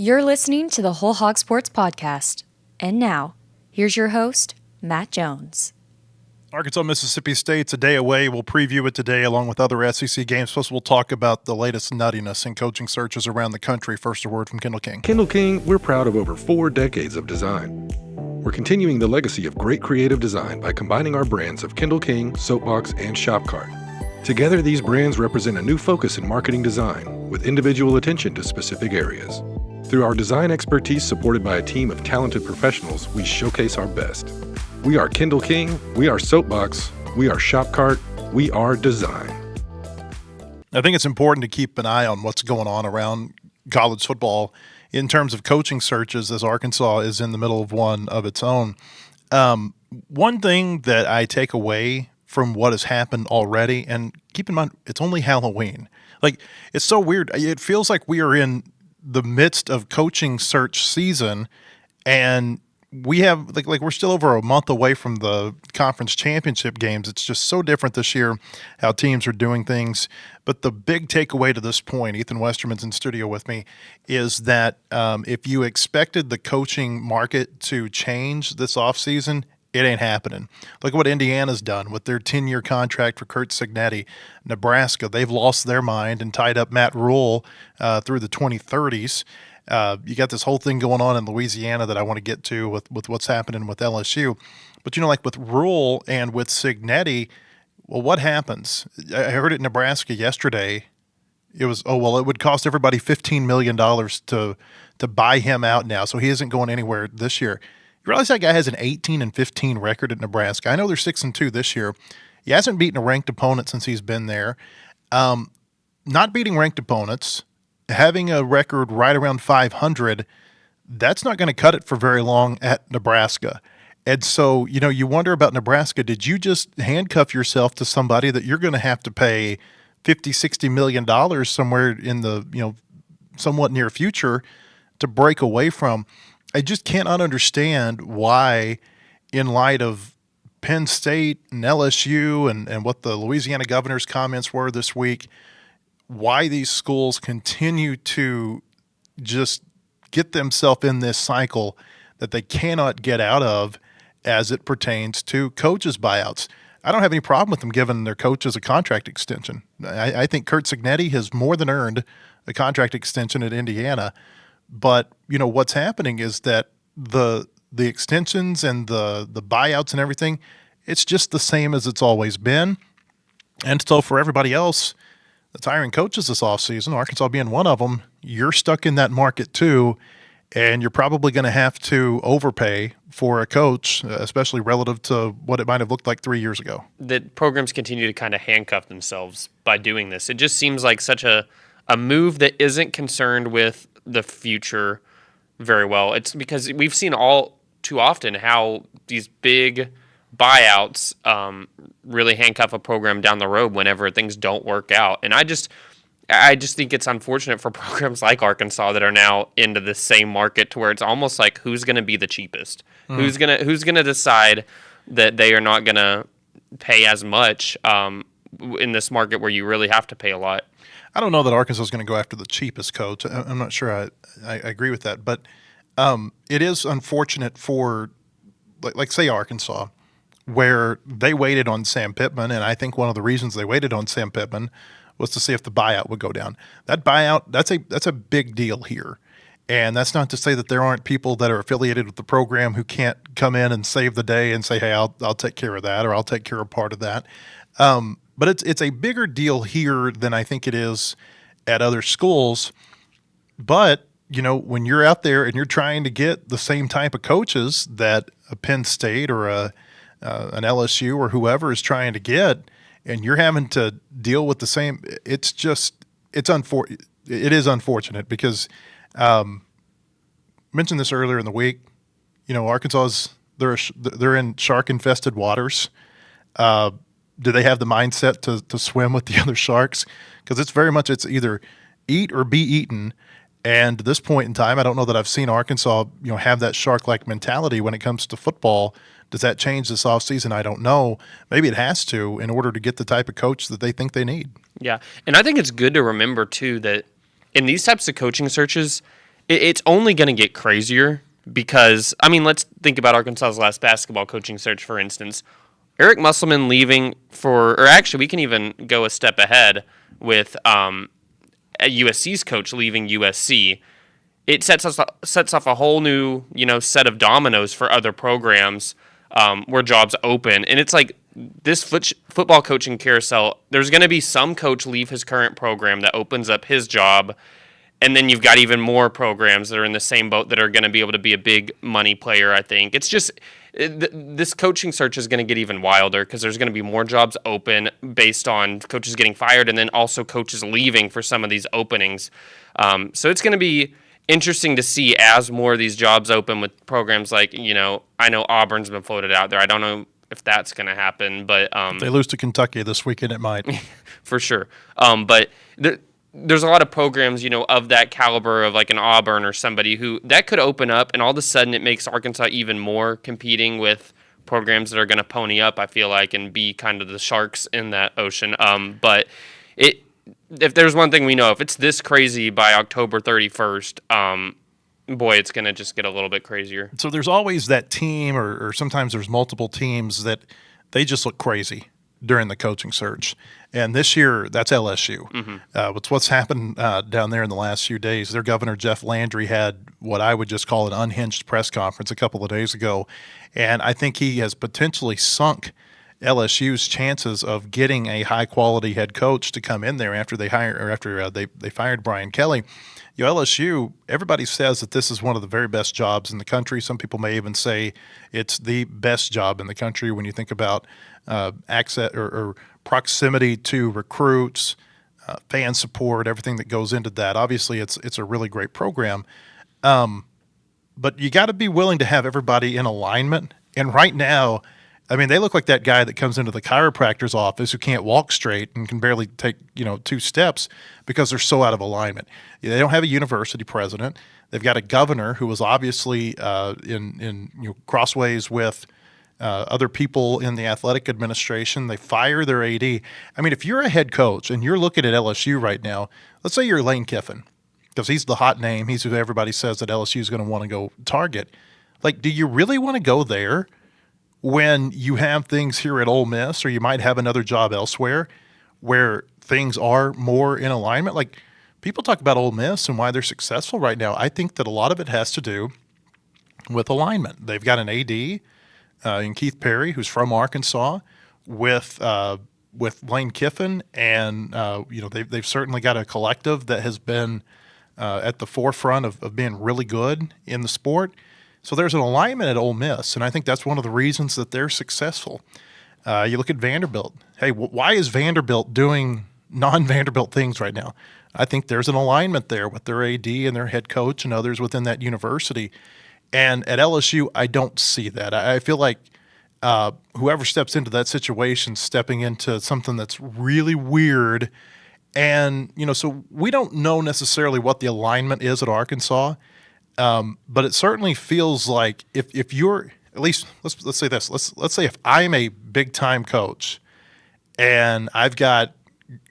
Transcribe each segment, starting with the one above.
You're listening to the Whole Hog Sports Podcast. And now, here's your host, Matt Jones. Arkansas-Mississippi State's a day away. We'll preview it today along with other SEC games. Plus, we'll talk about the latest nuttiness in coaching searches around the country. First, a word from Kendall King. Kendall King, we're proud of over 4 decades of design. We're continuing the legacy of great creative design by combining our brands of Kendall King, Soapbox, and Shopcart. Together, these brands represent a new focus in marketing design with individual attention to specific areas. Through our design expertise supported by a team of talented professionals, we showcase our best. We are Kendall King, we are Soapbox, we are Shopcart, we are design. I think it's important to keep an eye on what's going on around college football in terms of coaching searches, as Arkansas is in the middle of one of its own. One thing that I take away from what has happened already, and keep in mind, it's only Halloween. Like, it's so weird. It feels like we are in the midst of coaching search season, and we have like we're still over a month away from the conference championship games. It's just so different this year how teams are doing things. But the big takeaway to this point, Ethan Westerman's in studio with me, is that if you expected the coaching market to change this offseason, it ain't happening. Look at what Indiana's done with their 10-year contract for Curt Cignetti. Nebraska, they've lost their mind and tied up Matt Rule through the 2030s. You got this whole thing going on in Louisiana that I want to get to with what's happening with LSU. But, like with Rule and with Cignetti, well, what happens? I heard it in Nebraska yesterday. It was, it would cost everybody $15 million to buy him out now, so he isn't going anywhere this year. You realize that guy has an 18-15 record at Nebraska. I know they're 6-2 this year. He hasn't beaten a ranked opponent since he's been there. Not beating ranked opponents, having a record right around 500, that's not going to cut it for very long at Nebraska. And so, you wonder about Nebraska. Did you just handcuff yourself to somebody that you're going to have to pay $50-60 million somewhere in the, somewhat near future to break away from? I just cannot understand why, in light of Penn State and LSU and what the Louisiana governor's comments were this week, why these schools continue to just get themselves in this cycle that they cannot get out of as it pertains to coaches' buyouts. I don't have any problem with them giving their coaches a contract extension. I think Curt Cignetti has more than earned a contract extension at Indiana. But, what's happening is that the extensions and the buyouts and everything, it's just the same as it's always been. And so for everybody else that's hiring coaches this offseason, Arkansas being one of them, you're stuck in that market too, and you're probably going to have to overpay for a coach, especially relative to what it might have looked like 3 years ago. That programs continue to kind of handcuff themselves by doing this. It just seems like such a move that isn't concerned with the future very well. It's because we've seen all too often how these big buyouts really handcuff a program down the road whenever things don't work out. And I just think it's unfortunate for programs like Arkansas that are now into the same market to where it's almost like who's going to be the cheapest, who's gonna decide that they are not going to pay as much in this market where you really have to pay a lot. I don't know that Arkansas is going to go after the cheapest coach. I'm not sure I agree with that. But it is unfortunate for, like say, Arkansas, where they waited on Sam Pittman, and I think one of the reasons they waited on Sam Pittman was to see if the buyout would go down. That buyout, that's a big deal here. And that's not to say that there aren't people that are affiliated with the program who can't come in and save the day and say, hey, I'll take care of that, or I'll take care of part of that. But it's a bigger deal here than I think it is at other schools. But, when you're out there and you're trying to get the same type of coaches that a Penn State or an LSU or whoever is trying to get, and you're having to deal with the same, it is unfortunate because mentioned this earlier in the week. Arkansas's they're in shark-infested waters. Do they have the mindset to swim with the other sharks? Because it's either eat or be eaten. And at this point in time, I don't know that I've seen Arkansas, have that shark-like mentality when it comes to football. Does that change this offseason? I don't know. Maybe it has to in order to get the type of coach that they think they need. Yeah, and I think it's good to remember, too, that in these types of coaching searches, it's only going to get crazier because, I mean, let's think about Arkansas's last basketball coaching search, for instance. Eric Musselman leaving or actually, we can even go a step ahead with USC's coach leaving USC. It sets off a whole new, set of dominoes for other programs where jobs open. And it's like this football coaching carousel, there's going to be some coach leave his current program that opens up his job. And then you've got even more programs that are in the same boat that are going to be able to be a big money player, I think. It's just this coaching search is going to get even wilder because there's going to be more jobs open based on coaches getting fired and then also coaches leaving for some of these openings. So it's going to be interesting to see as more of these jobs open with programs like, I know Auburn's been floated out there. I don't know if that's going to happen, but if they lose to Kentucky this weekend, it might. For sure. But there's a lot of programs, of that caliber of like an Auburn or somebody who that could open up, and all of a sudden it makes Arkansas even more competing with programs that are going to pony up, I feel like, and be kind of the sharks in that ocean. But if there's one thing we know, if it's this crazy by October 31st, boy, it's going to just get a little bit crazier. So there's always that team, or sometimes there's multiple teams that they just look crazy during the coaching search. And this year, that's LSU. Mm-hmm. What's happened down there in the last few days, their governor, Jeff Landry, had what I would just call an unhinged press conference a couple of days ago. And I think he has potentially sunk LSU's chances of getting a high-quality head coach to come in there after they fired Brian Kelly. LSU, everybody says that this is one of the very best jobs in the country. Some people may even say it's the best job in the country when you think about access or proximity to recruits, fan support, everything that goes into that. Obviously, it's a really great program, but you got to be willing to have everybody in alignment. And right now, I mean, they look like that guy that comes into the chiropractor's office who can't walk straight and can barely take, 2 steps because they're so out of alignment. They don't have a university president. They've got a governor who was obviously in crossways with other people in the athletic administration. They fire their AD. I mean, if you're a head coach and you're looking at LSU right now, let's say you're Lane Kiffin, because he's the hot name. He's who everybody says that LSU is going to want to go target. Like, do you really want to go there when you have things here at Ole Miss, or you might have another job elsewhere where things are more in alignment? Like, people talk about Ole Miss and why they're successful right now. I think that a lot of it has to do with alignment. They've got an AD in Keith Perry, who's from Arkansas, with Lane Kiffin, and they've certainly got a collective that has been at the forefront of being really good in the sport. So there's an alignment at Ole Miss, and I think that's one of the reasons that they're successful. You look at Vanderbilt. Hey, why is Vanderbilt doing non-Vanderbilt things right now? I think there's an alignment there with their AD and their head coach and others within that university. And at LSU, I don't see that. I feel like whoever steps into that situation, stepping into something that's really weird. And, so we don't know necessarily what the alignment is at Arkansas. But it certainly feels like if you're, at least let's say this, let's say if I'm a big time coach and I've got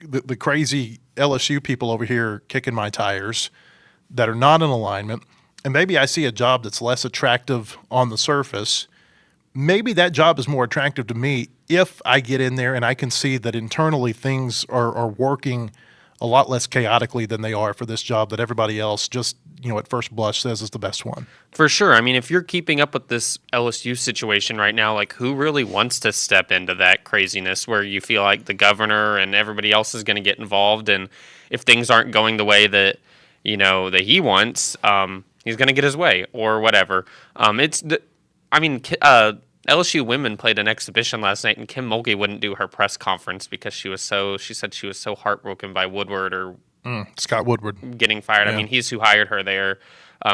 the crazy LSU people over here kicking my tires that are not in alignment, and maybe I see a job that's less attractive on the surface, maybe that job is more attractive to me if I get in there and I can see that internally things are working a lot less chaotically than they are for this job that everybody else just, at first blush says is the best one. For sure. I mean, if you're keeping up with this LSU situation right now, like, who really wants to step into that craziness where you feel like the governor and everybody else is going to get involved, and if things aren't going the way that, that he wants, he's going to get his way or whatever. LSU women played an exhibition last night, and Kim Mulkey wouldn't do her press conference because she said she was so heartbroken by Woodward or Scott Woodward getting fired. Yeah. I mean, he's who hired her there.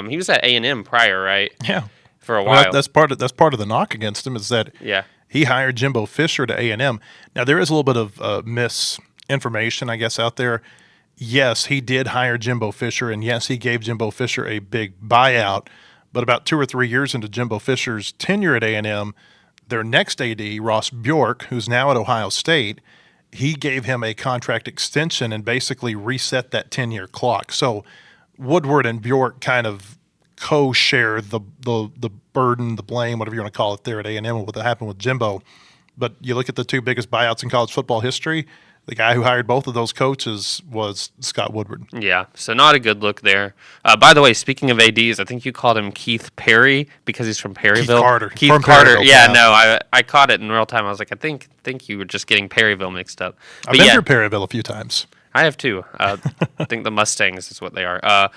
He was at A&M prior, right? Yeah, for a while. That's part of the knock against him is that he hired Jimbo Fisher to A&M. Now there is a little bit of misinformation, I guess, out there. Yes, he did hire Jimbo Fisher, and yes, he gave Jimbo Fisher a big buyout. But about 2 or 3 years into Jimbo Fisher's tenure at A&M, their next AD, Ross Bjork, who's now at Ohio State, he gave him a contract extension and basically reset that 10-year clock. So Woodward and Bjork kind of co-share the burden, the blame, whatever you want to call it, there at A&M with what happened with Jimbo. But you look at the two biggest buyouts in college football history. The guy who hired both of those coaches was Scott Woodward. Yeah, so not a good look there. By the way, speaking of ADs, I think you called him Keith Perry because he's from Perryville. Keith Carter. Perryville, Yeah, yeah. no, I caught it in real time. I was like, I think you were just getting Perryville mixed up. I've been through Perryville a few times. I have too. I think the Mustangs is what they are.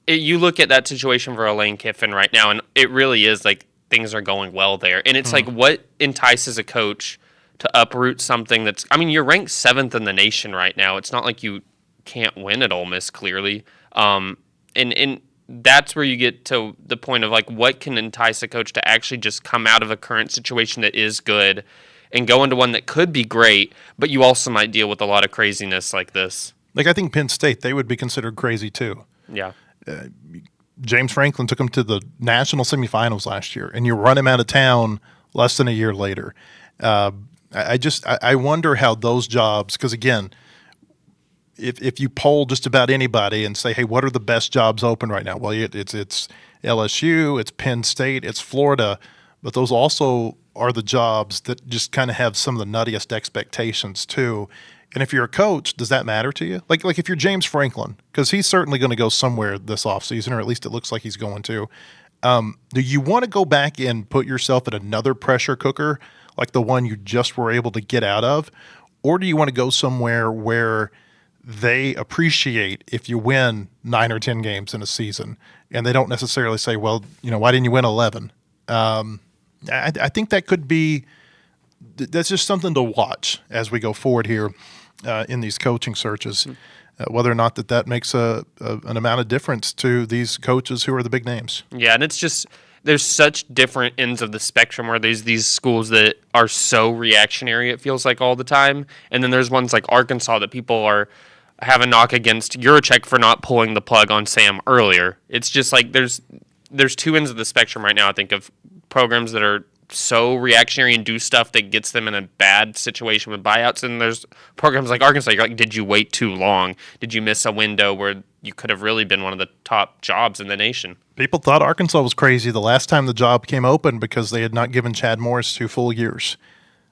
You look at that situation for Lane Kiffin right now, and it really is like things are going well there. And it's like, what entices a coach to uproot something that's, I mean, you're ranked 7th in the nation right now. It's not like you can't win at Ole Miss, clearly. And that's where you get to the point of like, what can entice a coach to actually just come out of a current situation that is good and go into one that could be great, but you also might deal with a lot of craziness like this. Like, I think Penn State, they would be considered crazy too. Yeah. James Franklin took him to the national semifinals last year, and you run him out of town less than a year later. I wonder how those jobs, because again, if you poll just about anybody and say, hey, what are the best jobs open right now? Well, it's LSU, it's Penn State, it's Florida, but those also are the jobs that just kind of have some of the nuttiest expectations too. And if you're a coach, does that matter to you? Like if you're James Franklin, because he's certainly going to go somewhere this offseason, or at least it looks like he's going to. Do you want to go back and put yourself in another pressure cooker like the one you just were able to get out of? Or do you want to go somewhere where they appreciate if you win 9 or 10 games in a season and they don't necessarily say, well, why didn't you win 11? I think that could be – that's just something to watch as we go forward here in these coaching searches, whether or not that makes an amount of difference to these coaches who are the big names. Yeah, and it's just there's such different ends of the spectrum where there's these schools that are so reactionary, it feels like, all the time, and then there's ones like Arkansas that people have a knock against Juracek for not pulling the plug on Sam earlier. It's just like there's two ends of the spectrum right now, I think, of programs that are so reactionary and do stuff that gets them in a bad situation with buyouts, and there's programs like Arkansas. You're like, did you wait too long? Did you miss a window where you could have really been one of the top jobs in the nation? People thought Arkansas was crazy the last time the job came open because they had not given Chad Morris 2 full years.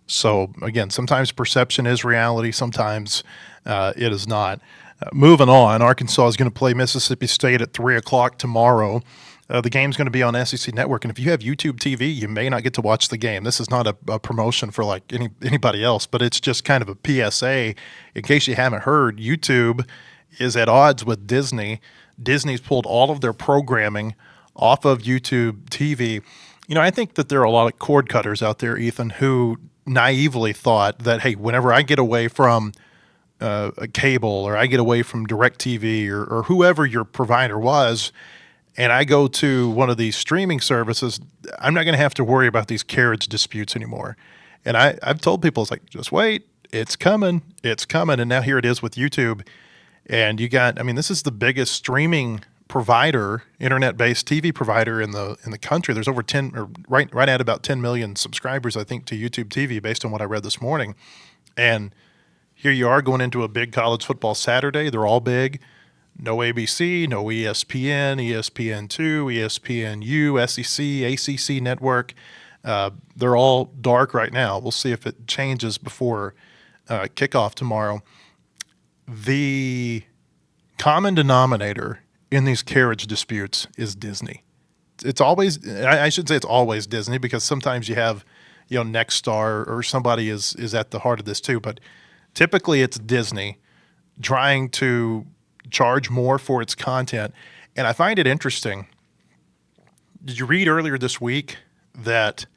So again, sometimes perception is reality, sometimes it is not. Moving on, Arkansas is going to play Mississippi State at 3 o'clock tomorrow. The game's going to be on SEC Network, and if you have YouTube TV, you may not get to watch the game. This is not a promotion for like anybody else, but it's just kind of a PSA. In case you haven't heard, YouTube is at odds with Disney. Disney's pulled all of their programming off of YouTube TV. I think that there are a lot of cord cutters out there, Ethan, who naively thought that, hey, whenever I get away from a cable or I get away from DirecTV or whoever your provider was, and I go to one of these streaming services, I'm not going to have to worry about these carriage disputes anymore. And I've told people, it's like, just wait, it's coming. And now here it is with YouTube. And this is the biggest streaming provider, internet-based TV provider in the country. There's over 10, or right at about 10 million subscribers, I think, to YouTube TV based on what I read this morning. And here you are going into a big college football Saturday. They're all big. No ABC, no ESPN, ESPN2, ESPNU, SEC, ACC network. They're all dark right now. We'll see if it changes before kickoff tomorrow. The common denominator in these carriage disputes is Disney. It's always, I should say it's always Disney, because sometimes you have, Nexstar or somebody is at the heart of this too. But typically it's Disney trying to charge more for its content. And I find it interesting. Did you read earlier this week that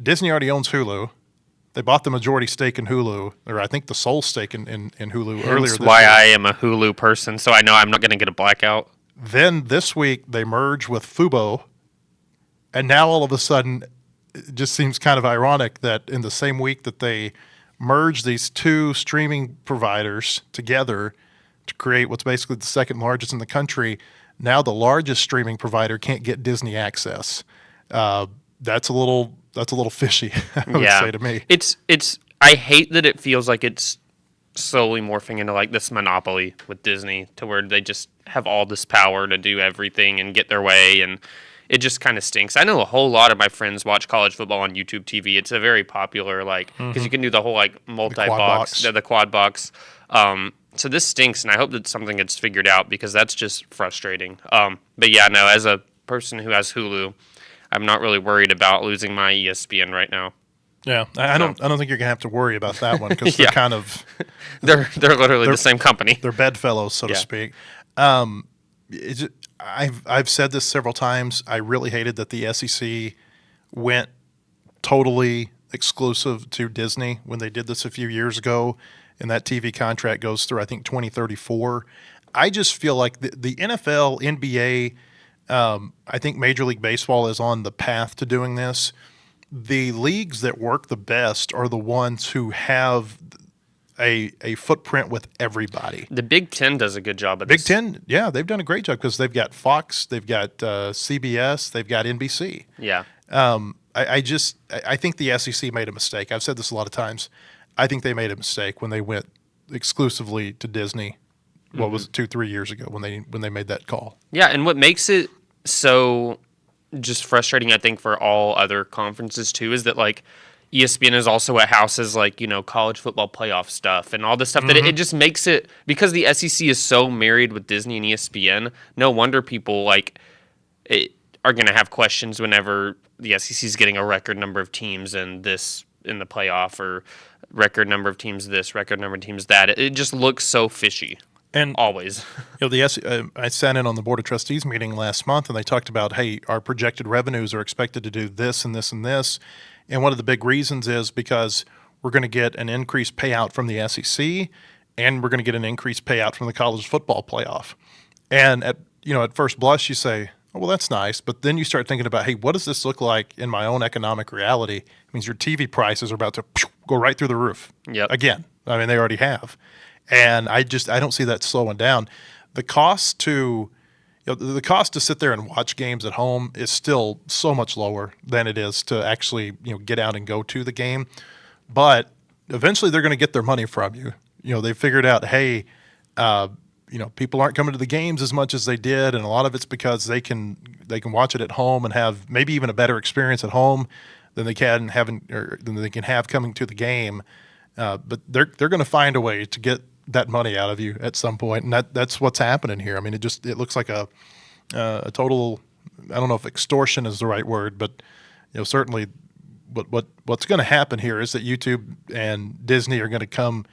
Disney already owns Hulu? They bought the majority stake in Hulu, or I think the sole stake in Hulu earlier this That's why year. I am a Hulu person, so I know I'm not going to get a blackout. Then this week they merge with Fubo, and now all of a sudden it just seems kind of ironic that in the same week that they merge these two streaming providers together to create what's basically the second largest in the country, now the largest streaming provider can't get Disney access. That's a little fishy, I would say, to me. It's I hate that it feels like it's slowly morphing into like this monopoly with Disney to where they just have all this power to do everything and get their way, and it just kind of stinks. I know a whole lot of my friends watch college football on YouTube TV. It's a very popular because you can do the whole like multi-box, the quad box. So this stinks, and I hope that something gets figured out because that's just frustrating. But yeah, no, as a person who has Hulu, I'm not really worried about losing my ESPN right now. Yeah, I don't think you're gonna have to worry about that one because Yeah. they're kind of They're literally the same company. they're bedfellows, so to Yeah. speak. I've said this several times. I really hated that the SEC went totally exclusive to Disney when they did this a few years ago, and that TV contract goes through I think 2034. I just feel like the NFL, NBA, I think Major League Baseball is on the path to doing this. The leagues that work the best are the ones who have a footprint with everybody. The Big Ten does a good job of Big this. Ten, yeah, they've done a great job because they've got Fox, they've got CBS, they've got NBC. Yeah. I think the SEC made a mistake. I've said this a lot of times. I think they made a mistake when they went exclusively to Disney. What was it, 2-3 years ago when they made that call? Yeah, and what makes it so just frustrating, I think, for all other conferences too, is that like ESPN is also what houses like, college football playoff stuff and all this stuff that it just makes it, because the SEC is so married with Disney and ESPN, no wonder people like it are going to have questions whenever the SEC is getting a record number of teams and this in the playoff, or record number of teams this, record number of teams that. It just looks so fishy. And Always. I sat in on the Board of Trustees meeting last month, and they talked about, hey, our projected revenues are expected to do this and this and this. And one of the big reasons is because we're going to get an increased payout from the SEC, and we're going to get an increased payout from the college football playoff. And at first blush, you say, oh, well, that's nice. But then you start thinking about, hey, what does this look like in my own economic reality? It means your TV prices are about to go right through the roof. Yep. Again. I mean, they already have. And I don't see that slowing down. The cost to sit there and watch games at home is still so much lower than it is to actually get out and go to the game. But eventually, they're going to get their money from you. They figured out, hey, people aren't coming to the games as much as they did, and a lot of it's because they can watch it at home and have maybe even a better experience at home than they can have coming to the game. But they're going to find a way to get that money out of you at some point, and that's what's happening here. I mean, it looks like a total, I don't know if extortion is the right word, but certainly what's going to happen here is that YouTube and Disney are going to come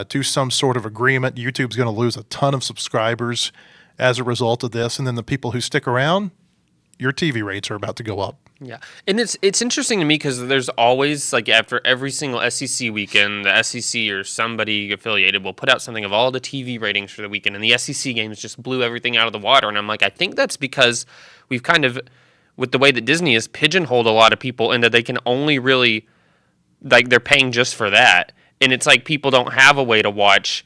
to some sort of agreement. YouTube's going to lose a ton of subscribers as a result of this, and then the people who stick around, your TV rates are about to go up. Yeah, and it's interesting to me because there's always, like, after every single SEC weekend, the SEC or somebody affiliated will put out something of all the TV ratings for the weekend, and the SEC games just blew everything out of the water. And I'm like, I think that's because we've kind of, with the way that Disney has pigeonholed a lot of people into they can only really, like, they're paying just for that. And it's like people don't have a way to watch,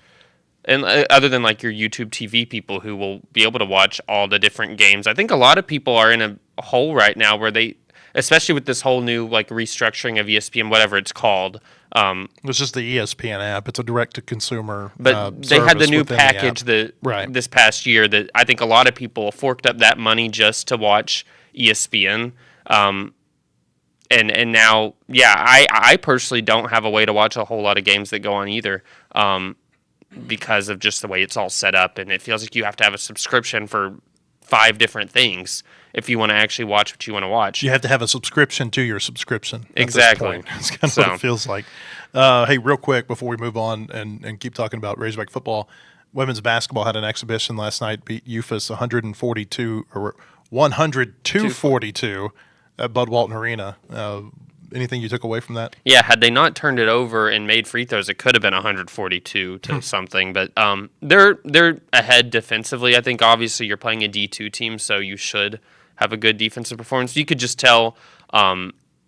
and other than like your YouTube TV people who will be able to watch all the different games. I think a lot of people are in a hole right now where they, especially with this whole new like restructuring of ESPN, whatever it's called. It's just the ESPN app. It's a direct-to-consumer But they had the new package that this past year that I think a lot of people forked up that money just to watch ESPN. And now, yeah, I personally don't have a way to watch a whole lot of games that go on either. Because of just the way it's all set up, and it feels like you have to have a subscription for 5 different things if you want to actually watch what you want to watch. You have to have a subscription to your subscription. Exactly. That's kind of what it feels like. Hey, real quick before we move on and keep talking about Razorback football, women's basketball had an exhibition last night, beat UFAS 102-42 at Bud Walton Arena. Anything you took away from that? Yeah, had they not turned it over and made free throws, it could have been 142 to something. But they're ahead defensively. I think obviously you're playing a D2 team, so you should have a good defensive performance. You could just tell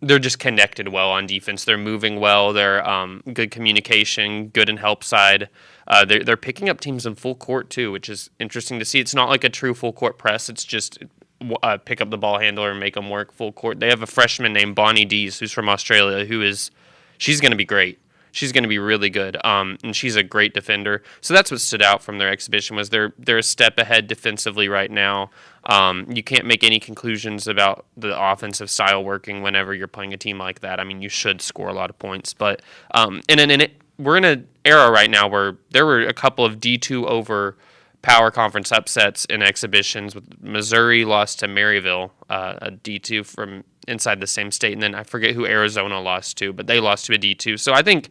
they're just connected well on defense. They're moving well. They're good communication, good in help side. They're picking up teams in full court too, which is interesting to see. It's not like a true full court press. It's just pick up the ball handler and make them work full court. They have a freshman named Bonnie Dees who's from Australia she's going to be great. she's going to be really good. And she's a great defender. So that's what stood out from their exhibition was they're a step ahead defensively right now. You can't make any conclusions about the offensive style working whenever you're playing a team like that. I mean, you should score a lot of points, but we're in an era right now where there were a couple of D2 over power conference upsets in exhibitions. With Missouri lost to Maryville, a D2 from inside the same state, and then I forget who Arizona lost to, but they lost to a D2. So I think,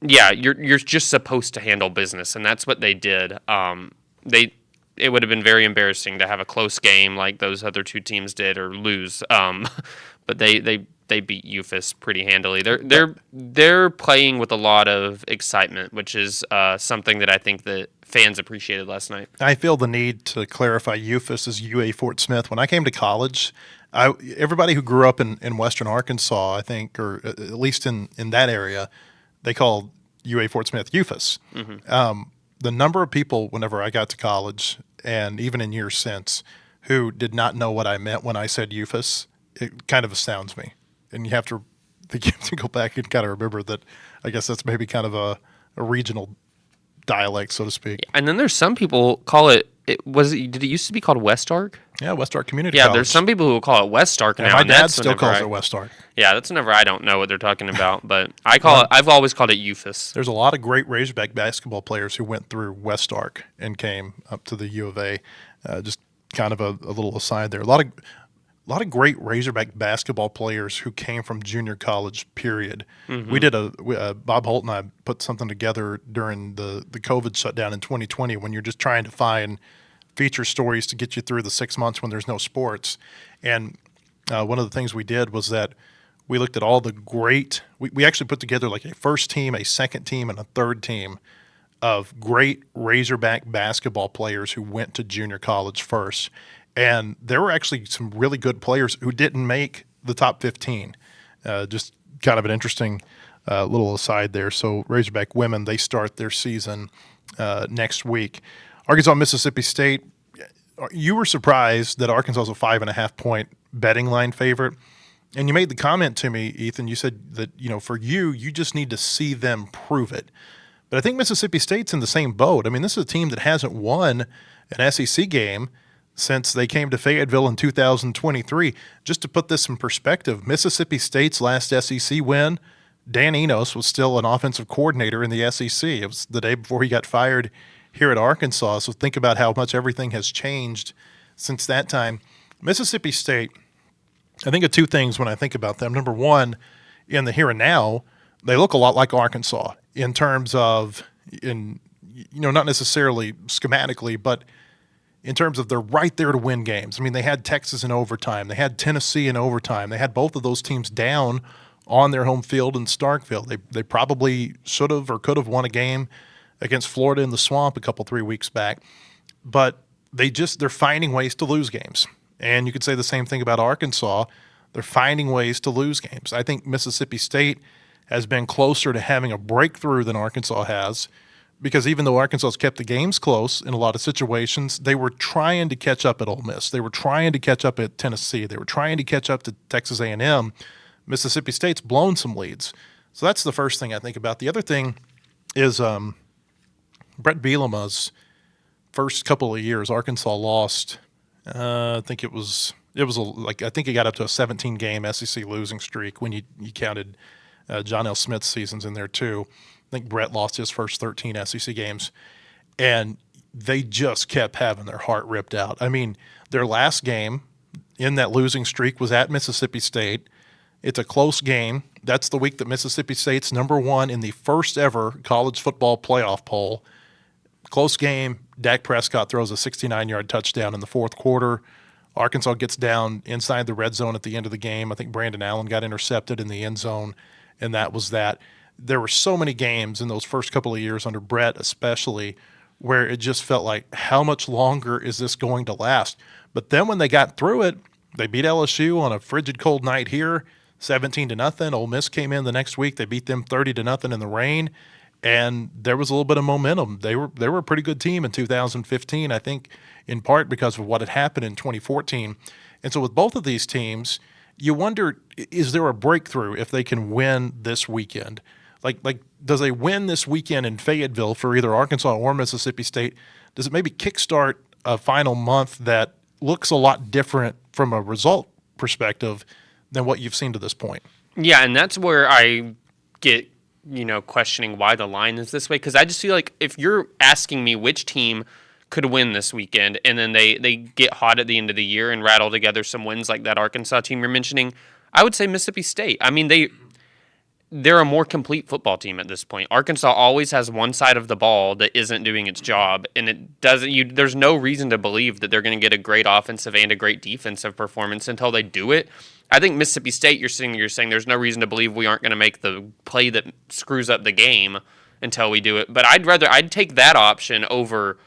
you're just supposed to handle business, and that's what they did. It would have been very embarrassing to have a close game like those other two teams did or lose. But they beat UFAS pretty handily. They're playing with a lot of excitement, which is something that I think that fans appreciated last night. I feel the need to clarify UFAS as UA Fort Smith. When I came to college, everybody who grew up in Western Arkansas, I think, or at least in that area, they called UA Fort Smith UFAS. Mm-hmm. The number of people, whenever I got to college, and even in years since, who did not know what I meant when I said UFAS, it kind of astounds me. And you have to go back and kind of remember that. I guess that's maybe kind of a regional dialect, so to speak. And then there's some people call it. Did it used to be called West Ark? Yeah, West Ark Community College. There's some people who call it West Ark now. My dad still calls it West Ark. Yeah, that's whenever I don't know what they're talking about, but I've always called it UFAS. There's a lot of great Razorback basketball players who went through West Ark and came up to the U of A. Just kind of a little aside there. A lot of great Razorback basketball players who came from junior college, period. Mm-hmm. We did Bob Holt and I put something together during the COVID shutdown in 2020 when you're just trying to find feature stories to get you through the 6 months when there's no sports. And one of the things we did was that we looked at all the great – we actually put together like a first team, a second team, and a third team of great Razorback basketball players who went to junior college first. And there were actually some really good players who didn't make the top 15. Just kind of an interesting little aside there. So Razorback women, they start their season next week. Arkansas, Mississippi State, you were surprised that Arkansas is a 5.5-point betting line favorite. And you made the comment to me, Ethan, you said that, for you just need to see them prove it. But I think Mississippi State's in the same boat. I mean, this is a team that hasn't won an SEC game since they came to Fayetteville in 2023. Just to put this in perspective, Mississippi State's last SEC win, Dan Enos was still an offensive coordinator in the SEC. It was the day before he got fired here at Arkansas. So think about how much everything has changed since that time. Mississippi State, I think of two things when I think about them. Number one, in the here and now, they look a lot like Arkansas in terms of, not necessarily schematically, but in terms of they're right there to win games. I mean, they had Texas in overtime. They had Tennessee in overtime. They had both of those teams down on their home field in Starkville. They probably should have or could have won a game against Florida in the Swamp 3 weeks back. But they're finding ways to lose games. And you could say the same thing about Arkansas. They're finding ways to lose games. I think Mississippi State has been closer to having a breakthrough than Arkansas has, because even though Arkansas has kept the games close in a lot of situations, they were trying to catch up at Ole Miss. They were trying to catch up at Tennessee. They were trying to catch up to Texas A&M. Mississippi State's blown some leads. So that's the first thing I think about. The other thing is Brett Bielema's first couple of years, Arkansas lost. I think it was I think he got up to a 17-game SEC losing streak when you counted John L. Smith's seasons in there too. I think Brett lost his first 13 SEC games, and they just kept having their heart ripped out. I mean, their last game in that losing streak was at Mississippi State. It's a close game. That's the week that Mississippi State's number one in the first ever college football playoff poll. Close game. Dak Prescott throws a 69-yard touchdown in the fourth quarter. Arkansas gets down inside the red zone at the end of the game. I think Brandon Allen got intercepted in the end zone, and that was that. There were so many games in those first couple of years under Brett especially where it just felt like, how much longer is this going to last? But then when they got through it, they beat LSU on a frigid cold night here, 17-0. Ole Miss came in the next week. They beat them 30-0 in the rain, and there was a little bit of momentum. They were a pretty good team in 2015, I think, in part because of what had happened in 2014. And so with both of these teams, you wonder, is there a breakthrough if they can win this weekend? Like, does a win this weekend in Fayetteville for either Arkansas or Mississippi State, does it maybe kickstart a final month that looks a lot different from a result perspective than what you've seen to this point? Yeah, and that's where I get, questioning why the line is this way. Because I just feel like if you're asking me which team could win this weekend, and then they get hot at the end of the year and rattle together some wins like that Arkansas team you're mentioning, I would say Mississippi State. I mean, they're a more complete football team at this point. Arkansas always has one side of the ball that isn't doing its job, and it doesn't. There's no reason to believe that they're going to get a great offensive and a great defensive performance until they do it. I think Mississippi State, you're saying there's no reason to believe we aren't going to make the play that screws up the game until we do it. But I'd take that option over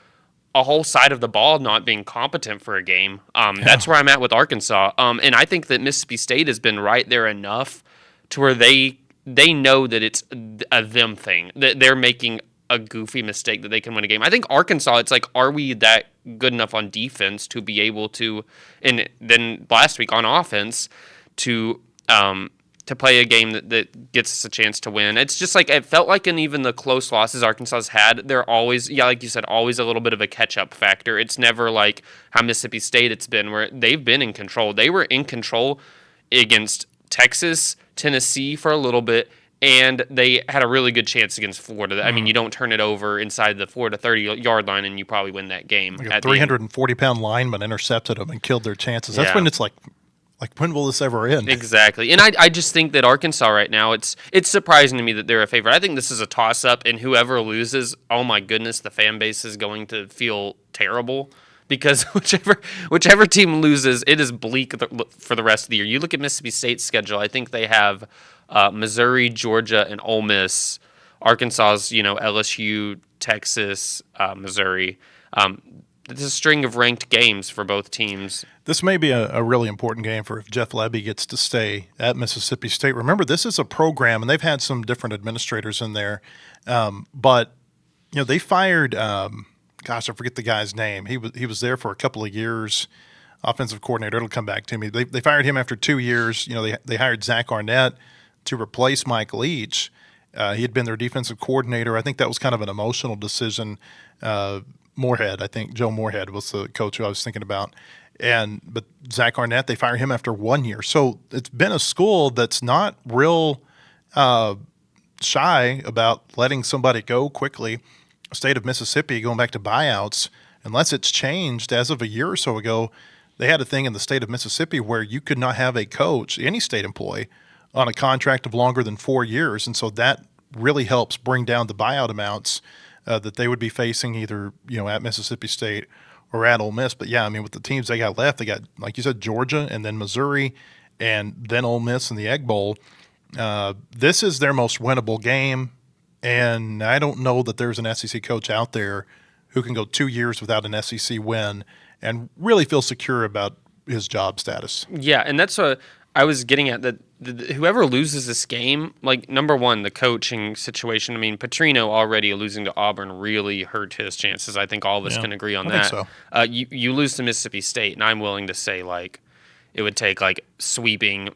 a whole side of the ball not being competent for a game. That's where I'm at with Arkansas. And I think that Mississippi State has been right there enough to where they know that it's a them thing, that they're making a goofy mistake that they can win a game. I think Arkansas, it's like, are we that good enough on defense to be able to, and then last week on offense, to play a game that gets us a chance to win. It's just like, it felt like in even the close losses Arkansas's had, they're always, like you said, always a little bit of a catch-up factor. It's never like how Mississippi State it's been, where they've been in control. They were in control against Texas, Tennessee for a little bit, and they had a really good chance against Florida. I mean, you don't turn it over inside the Florida 30-yard line, and you probably win that game. Like a 340-pound lineman intercepted them and killed their chances. That's when it's like, when will this ever end? Exactly. And I just think that Arkansas right now, it's surprising to me that they're a favorite. I think this is a toss-up, and whoever loses, oh my goodness, the fan base is going to feel terrible, because whichever team loses, it is bleak for the rest of the year. You look at Mississippi State's schedule, I think they have Missouri, Georgia, and Ole Miss. Arkansas's, LSU, Texas, Missouri. It's a string of ranked games for both teams. This may be a really important game for if Jeff Lebby gets to stay at Mississippi State. Remember, this is a program, and they've had some different administrators in there, but they fired. I forget the guy's name. He was there for a couple of years, offensive coordinator. It'll come back to me. They fired him after 2 years. They hired Zach Arnett to replace Mike Leach. He had been their defensive coordinator. I think that was kind of an emotional decision. Moorhead, I think Joe Moorhead was the coach who I was thinking about. But Zach Arnett, they fired him after 1 year. So it's been a school that's not real shy about letting somebody go quickly. State of Mississippi, going back to buyouts, unless it's changed as of a year or so ago, they had a thing in the state of Mississippi where you could not have a coach, any state employee, on a contract of longer than 4 years. And so that really helps bring down the buyout amounts that they would be facing either, at Mississippi State or at Ole Miss. But yeah, I mean, with the teams they got left, they got, like you said, Georgia and then Missouri and then Ole Miss in the Egg Bowl. This is their most winnable game. And I don't know that there's an SEC coach out there who can go 2 years without an SEC win and really feel secure about his job status. Yeah, and that's what I was getting at, that whoever loses this game, like, number one, the coaching situation. I mean, Petrino already losing to Auburn really hurt his chances. I think all of us can agree on that. Think so. You lose to Mississippi State, and I'm willing to say, like, it would take, like, sweeping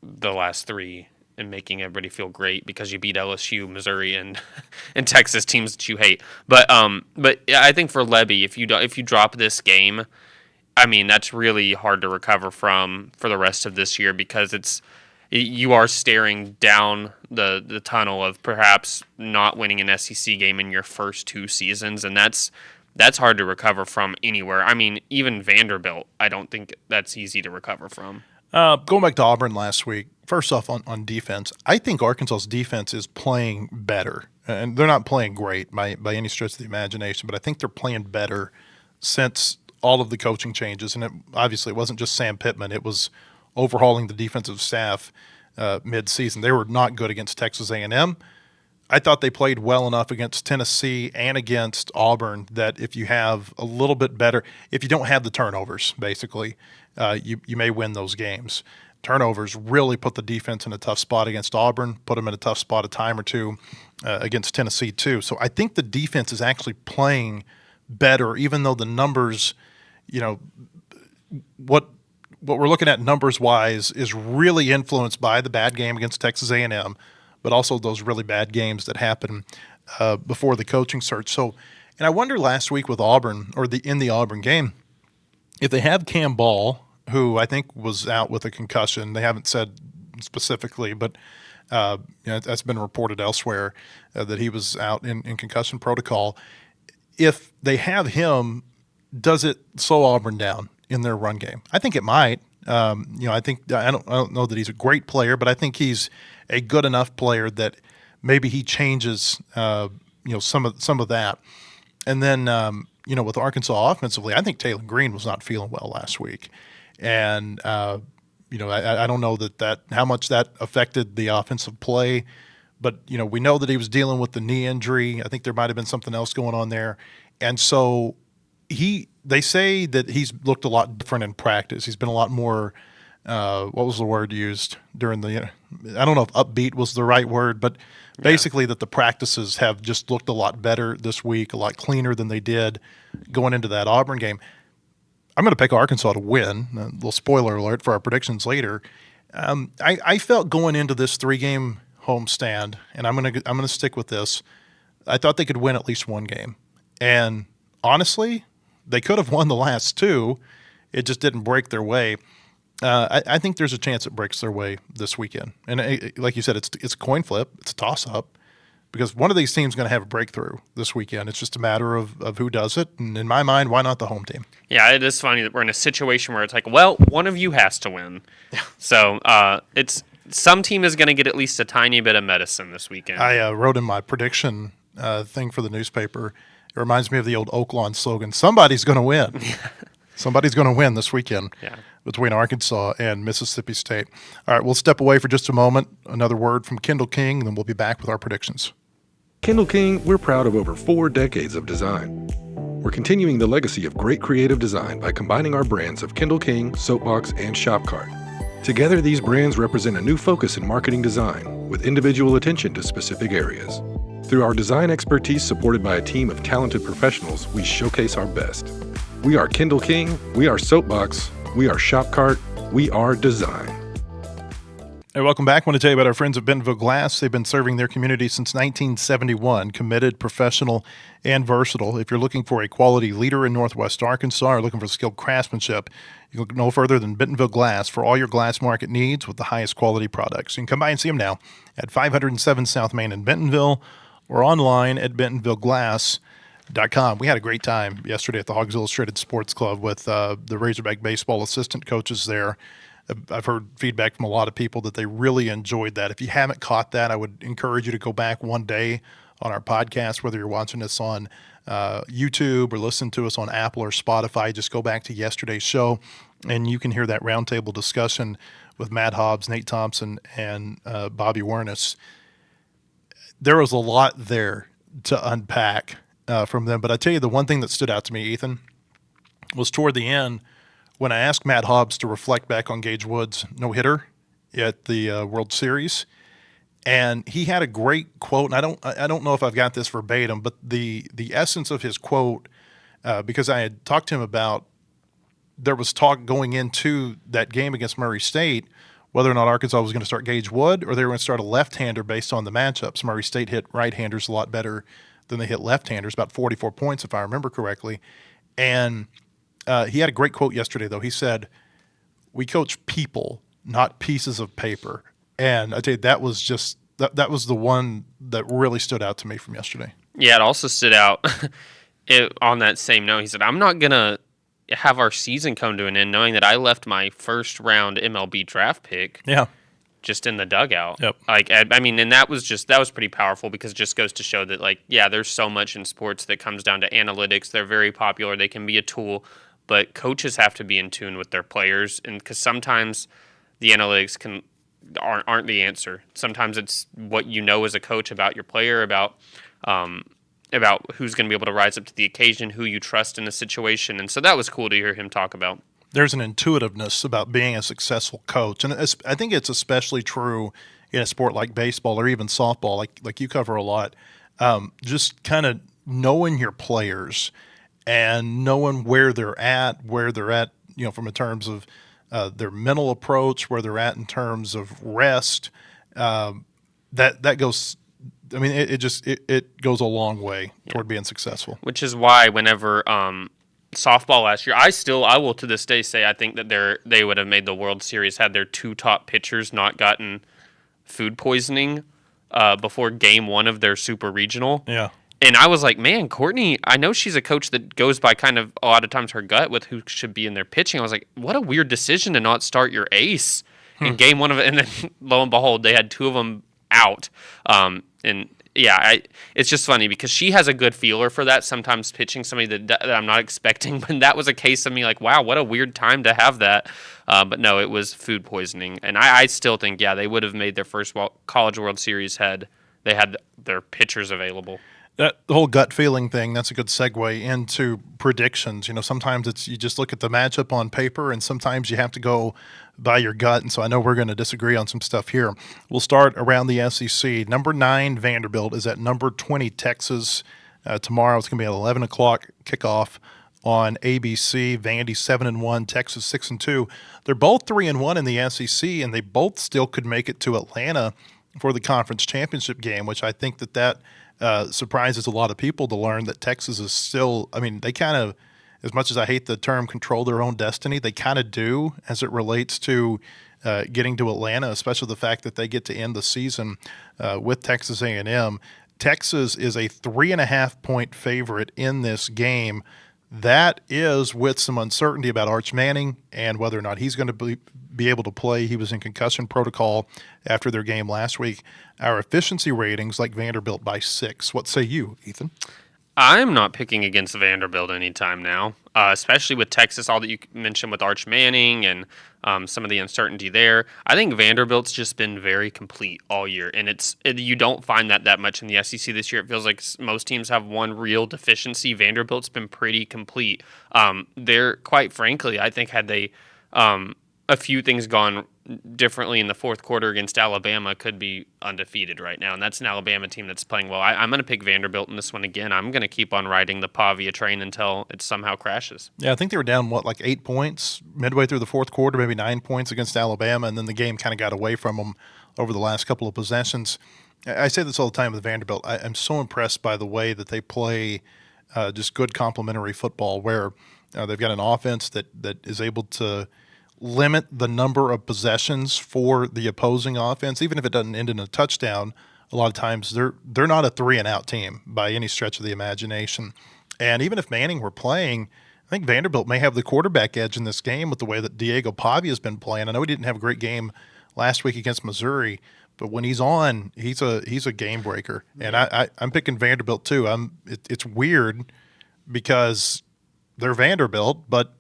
the last three and making everybody feel great because you beat LSU, Missouri, and Texas, teams that you hate. But I think for Lebby, if you drop this game, I mean, that's really hard to recover from for the rest of this year, because you are staring down the tunnel of perhaps not winning an SEC game in your first 2 seasons, and that's hard to recover from anywhere. I mean, even Vanderbilt, I don't think that's easy to recover from. Going back to Auburn last week, first off on defense, I think Arkansas's defense is playing better. And they're not playing great by any stretch of the imagination, but I think they're playing better since all of the coaching changes. And obviously it wasn't just Sam Pittman. It was overhauling the defensive staff mid-season. They were not good against Texas A&M. I thought they played well enough against Tennessee and against Auburn that if you have a little bit better, if you don't have the turnovers, basically, you may win those games. Turnovers really put the defense in a tough spot against Auburn, put them in a tough spot a time or two against Tennessee too. So I think the defense is actually playing better, even though the numbers, what what we're looking at numbers-wise is really influenced by the bad game against Texas A&M, but also those really bad games that happened before the coaching search. So, and I wonder last week with Auburn, or in the Auburn game, if they have Cam Ball, who I think was out with a concussion. They haven't said specifically, but that's been reported elsewhere that he was out in concussion protocol. If they have him, does it slow Auburn down in their run game? I think it might. I don't know that he's a great player, but I think he's a good enough player that maybe he changes some of that. And then with Arkansas offensively, I think Taylor Green was not feeling well last week, and I don't know that how much that affected the offensive play. But, we know that he was dealing with the knee injury. I think there might have been something else going on there. And so they say that he's looked a lot different in practice. He's been a lot more, what was the word used during I don't know if upbeat was the right word, but basically that the practices have just looked a lot better this week, a lot cleaner than they did going into that Auburn game. I'm going to pick Arkansas to win. A little spoiler alert for our predictions later. I felt going into this 3-game homestand, and I'm gonna stick with this. I thought they could win at least one game, and honestly, they could have won the last 2. It just didn't break their way. I think there's a chance it breaks their way this weekend, and like you said, it's a coin flip. It's a toss up because one of these teams is going to have a breakthrough this weekend. It's just a matter of who does it, and in my mind, why not the home team? Yeah, it is funny that we're in a situation where it's like, well, one of you has to win. So it's. Some team is going to get at least a tiny bit of medicine this weekend. I wrote in my prediction thing for the newspaper. It reminds me of the old Oaklawn slogan, somebody's going to win. Somebody's going to win this weekend between Arkansas and Mississippi State. All right, we'll step away for just a moment. Another word from Kendall King, then we'll be back with our predictions. Kendall King, we're proud of over 4 decades of design. We're continuing the legacy of great creative design by combining our brands of Kendall King, Soapbox, and Shopcart. Together, these brands represent a new focus in marketing design with individual attention to specific areas. Through our design expertise supported by a team of talented professionals, we showcase our best. We are Kendall King, we are Soapbox, we are Shopcart, we are design. Hey, welcome back. I want to tell you about our friends at Bentonville Glass. They've been serving their community since 1971, committed, professional, and versatile. If you're looking for a quality leader in Northwest Arkansas or looking for skilled craftsmanship, you look no further than Bentonville Glass for all your glass market needs with the highest quality products. You can come by and see them now at 507 South Main in Bentonville or online at bentonvilleglass.com. We had a great time yesterday at the Hogs Illustrated Sports Club with the Razorback baseball assistant coaches there. I've heard feedback from a lot of people that they really enjoyed that. If you haven't caught that, I would encourage you to go back one day on our podcast, whether you're watching us on YouTube or listen to us on Apple or Spotify. Just go back to yesterday's show, and you can hear that roundtable discussion with Matt Hobbs, Nate Thompson, and Bobby Wernis. There was a lot there to unpack from them, but I tell you, the one thing that stood out to me, Ethan, was toward the end when I asked Matt Hobbs to reflect back on Gage Wood's no-hitter at the World Series. And he had a great quote, and I don't know if I've got this verbatim, but the essence of his quote, because I had talked to him about, there was talk going into that game against Murray State whether or not Arkansas was going to start Gage Wood or they were going to start a left-hander based on the matchups. Murray State hit right-handers a lot better than they hit left-handers, about 44 points if I remember correctly. And he had a great quote yesterday, though. He said, "We coach people, not pieces of paper." And I tell you, that was just that was the one that really stood out to me from yesterday. Yeah, it also stood out on that same note. He said, "I'm not gonna have our season come to an end knowing that I left my first round MLB draft pick just in the dugout." Yep. Like, I mean, and that was pretty powerful because it just goes to show that, like, yeah, there's so much in sports that comes down to analytics. They're very popular. They can be a tool. But coaches have to be in tune with their players, and because sometimes the analytics aren't the answer. Sometimes it's what you know as a coach about your player, about who's going to be able to rise up to the occasion, who you trust in a situation, and so that was cool to hear him talk about. There's an intuitiveness about being a successful coach, and I think it's especially true in a sport like baseball or even softball, like you cover a lot. Just kind of knowing your players and knowing where they're at, from in terms of their mental approach, where they're at in terms of rest. That goes. I mean, it goes a long way toward being successful. Which is why whenever softball last year, I will to this day say I think that they would have made the World Series had their two top pitchers not gotten food poisoning before game one of their super regional. Yeah. And I was like, man, Courtney, I know she's a coach that goes by kind of a lot of times her gut with who should be in their pitching. I was like, what a weird decision to not start your ace in game one of it. And then lo and behold, they had two of them out. And yeah, it's just funny because she has a good feeler for that, sometimes pitching somebody that I'm not expecting. But that was a case of me like, wow, what a weird time to have that. But no, it was food poisoning. And I still think, yeah, they would have made their first College World Series had they had their pitchers available. The whole gut feeling thing, that's a good segue into predictions. Sometimes you just look at the matchup on paper, and sometimes you have to go by your gut. And so I know we're going to disagree on some stuff here. We'll start around the SEC. Number 9, Vanderbilt, is at number 20, Texas. Tomorrow it's going to be at 11 o'clock kickoff on ABC. Vandy 7-1, Texas 6-2. They're both 3-1 in the SEC, and they both still could make it to Atlanta for the conference championship game, which I think that surprises a lot of people to learn that Texas is still, I mean, they kind of, as much as I hate the term control their own destiny, they kind of do as it relates to getting to Atlanta, especially the fact that they get to end the season with Texas A&M. Texas is a 3.5-point favorite in this game. That is with some uncertainty about Arch Manning and whether or not he's going to be able to play. He was in concussion protocol after their game last week. Our efficiency ratings like Vanderbilt by 6. What say you, Ethan? I'm not picking against Vanderbilt anytime now, especially with Texas, all that you mentioned with Arch Manning and some of the uncertainty there. I think Vanderbilt's just been very complete all year, and you don't find that much in the SEC this year. It feels like most teams have one real deficiency. Vanderbilt's been pretty complete. They're, quite frankly, I think had they a few things gone differently in the fourth quarter against Alabama, could be undefeated right now. And that's an Alabama team that's playing well. I'm going to pick Vanderbilt in this one again. I'm going to keep on riding the Pavia train until it somehow crashes. Yeah, I think they were down, like 8 points midway through the fourth quarter, maybe 9 points against Alabama, and then the game kind of got away from them over the last couple of possessions. I say this all the time with Vanderbilt. I'm so impressed by the way that they play just good complementary football, where they've got an offense that is able to limit the number of possessions for the opposing offense, even if it doesn't end in a touchdown. A lot of times they're not a 3-and-out team by any stretch of the imagination. And even if Manning were playing, I think Vanderbilt may have the quarterback edge in this game with the way that Diego Pavia has been playing. I know he didn't have a great game last week against Missouri, but when he's on, he's a game breaker. And I'm picking Vanderbilt too. It's weird because they're Vanderbilt, but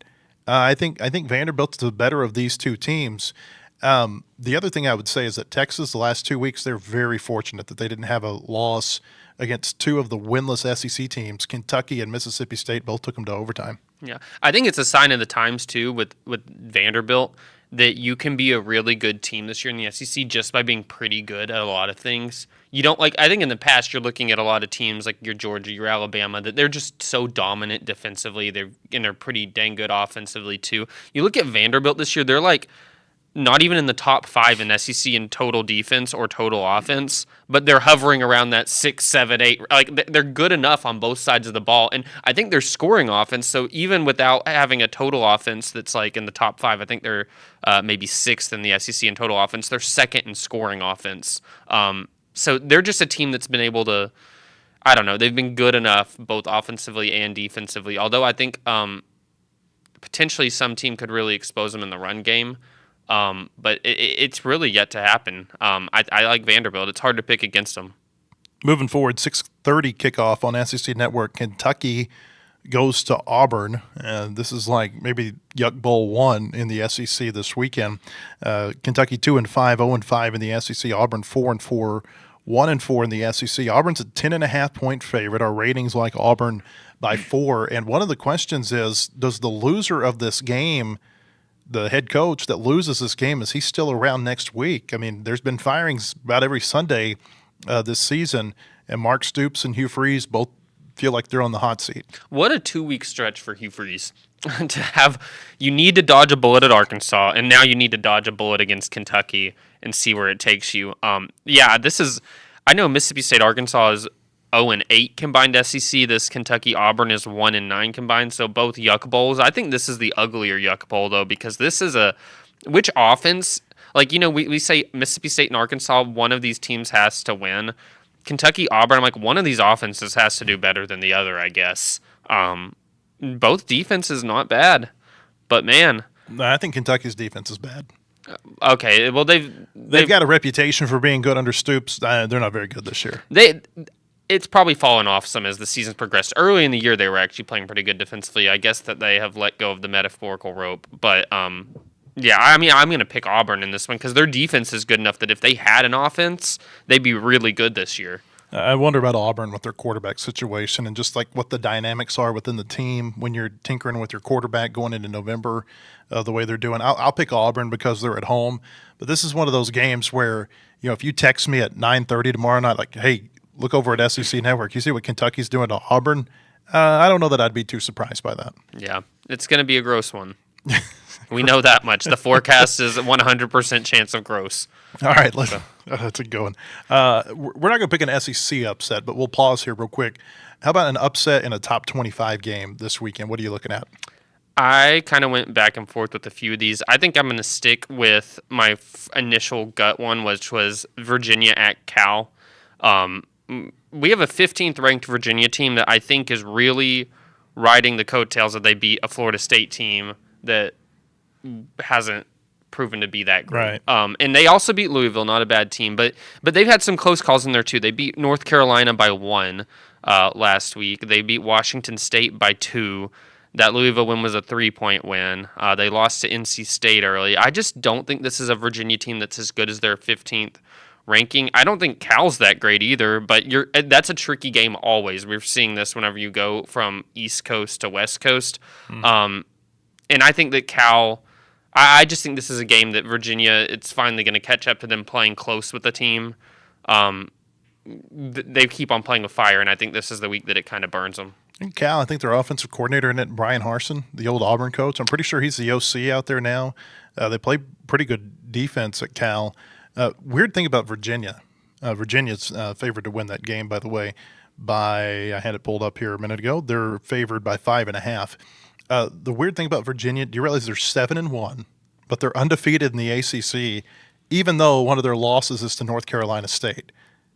I think Vanderbilt's the better of these two teams. The other thing I would say is that Texas, the last 2 weeks, they're very fortunate that they didn't have a loss against two of the winless SEC teams. Kentucky and Mississippi State both took them to overtime. Yeah, I think it's a sign of the times too with Vanderbilt that you can be a really good team this year in the SEC just by being pretty good at a lot of things. You don't I think in the past you're looking at a lot of teams like your Georgia, your Alabama, that they're just so dominant defensively. They're pretty dang good offensively too. You look at Vanderbilt this year, they're like not even in the top 5 in SEC in total defense or total offense, but they're hovering around that 6, 7, 8. Like they're good enough on both sides of the ball, and I think they're scoring offense. So even without having a total offense that's like in the top 5, I think they're maybe 6th in the SEC in total offense. They're 2nd in scoring offense. So they're just a team that's been able to, I don't know, they've been good enough both offensively and defensively. Although I think potentially some team could really expose them in the run game. But it's really yet to happen. I like Vanderbilt. It's hard to pick against them. Moving forward, 6:30 kickoff on SEC Network. Kentucky goes to Auburn. This is like maybe Yuck Bowl 1 in the SEC this weekend. Kentucky 2-5, 0-5 in the SEC. Auburn 4-4, 1-4 in the SEC. Auburn's a 10.5-point favorite. Our ratings like Auburn by 4. And one of the questions is, does the loser of this game, the head coach that loses this game, is he still around next week? I mean, there's been firings about every Sunday this season, and Mark Stoops and Hugh Freeze both feel like they're on the hot seat. What a 2-week stretch for Hugh Freeze. you need to dodge a bullet at Arkansas, and now you need to dodge a bullet against Kentucky and see where it takes you. I know Mississippi State, Arkansas is 0-8 combined SEC. This Kentucky Auburn is 1-9 combined. So both Yuck Bowls. I think this is the uglier Yuck Bowl though, because this is which offense, we say Mississippi State and Arkansas, one of these teams has to win. Kentucky Auburn, I'm like, one of these offenses has to do better than the other, I guess. Both defenses not bad, but man, I think Kentucky's defense is bad. Okay, well they've got a reputation for being good under Stoops. They're not very good this year. It's probably fallen off some as the season's progressed. Early in the year, they were actually playing pretty good defensively. I guess that they have let go of the metaphorical rope, but yeah, I mean, I'm going to pick Auburn in this one because their defense is good enough that if they had an offense, they'd be really good this year. I wonder about Auburn with their quarterback situation and just like what the dynamics are within the team when you're tinkering with your quarterback going into November, the way they're doing. I'll pick Auburn because they're at home, but this is one of those games where, if you text me at 9:30 tomorrow night, like, hey, look over at SEC Network, you see what Kentucky's doing to Auburn? I don't know that I'd be too surprised by that. Yeah, it's going to be a gross one. We know that much. The forecast is 100% chance of gross. All right, that's a good one. We're not going to pick an SEC upset, but we'll pause here real quick. How about an upset in a top 25 game this weekend? What are you looking at? I kind of went back and forth with a few of these. I think I'm going to stick with my initial gut one, which was Virginia at Cal. We have a 15th ranked Virginia team that I think is really riding the coattails that they beat a Florida State team that hasn't proven to be that great. Right. And they also beat Louisville, not a bad team, but they've had some close calls in there too. They beat North Carolina by 1 last week. They beat Washington State by 2. That Louisville win was a 3-point win. They lost to NC State early. I just don't think this is a Virginia team that's as good as their 15th ranking. I don't think Cal's that great either, but that's a tricky game always. We're seeing this whenever you go from East Coast to West Coast. And I think that Cal, I just think this is a game that Virginia, it's finally going to catch up to them playing close with the team. They keep on playing with fire, and I think this is the week that it kind of burns them. And Cal, I think their offensive coordinator in it, Brian Harsin, the old Auburn coach, I'm pretty sure he's the OC out there now. They play pretty good defense at Cal. Weird thing about Virginia. Virginia's favored to win that game, by the way, I had it pulled up here a minute ago. They're favored by 5.5. The weird thing about Virginia, do you realize they're 7-1, but they're undefeated in the ACC, even though one of their losses is to North Carolina State,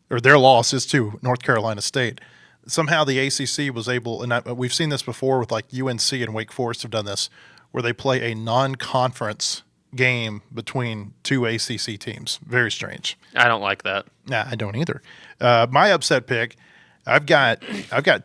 or their loss is to North Carolina State. Somehow the ACC was able, and we've seen this before with like UNC and Wake Forest have done this, where they play a non-conference game between two ACC teams. Very strange. I don't like that. Nah, I don't either. My upset pick, I've got